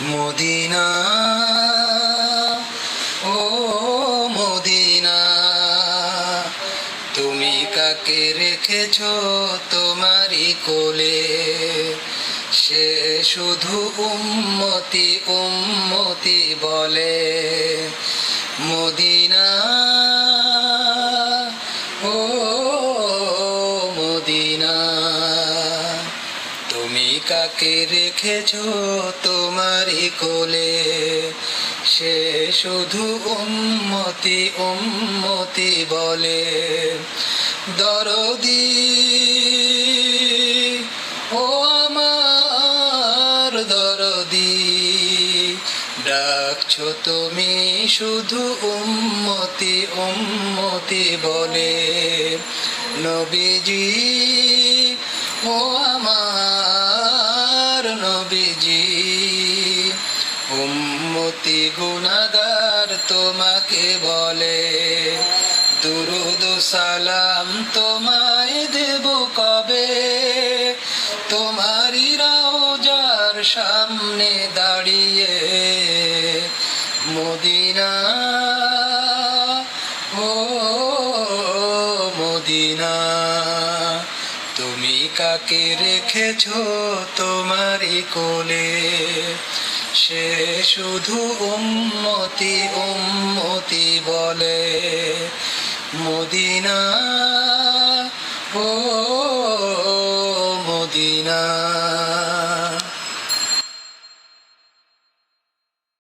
Medina, ও Medina, তুমি কাকে রেখেছ তোমারই কোলে? সে শুধু উম্মতি উম্মতি বলে। মদিনা, ও মদিনা, তুমি কাকে রেখেছ তোমারই কোলে? সে শুধু উম্মতি উম্মতি বলে। দরদি, ও আমার দরদি, ডাকছো তুমি শুধু উম্মতি উম্মতি বলে। নবীজি, ও আমার নবীজি, উম্মতি গুনাহগার তোমাকে বলে। দুরুদ সালাম তোমায় দেব কবে? তোমারই রওজার সামনে দাঁড়িয়ে। মদিনা, ও মদিনা, তুমি কাকে রেখেছ তোমারই কোলে? সে শুধু উম্মতি উম্মতি বলে। মদিনা।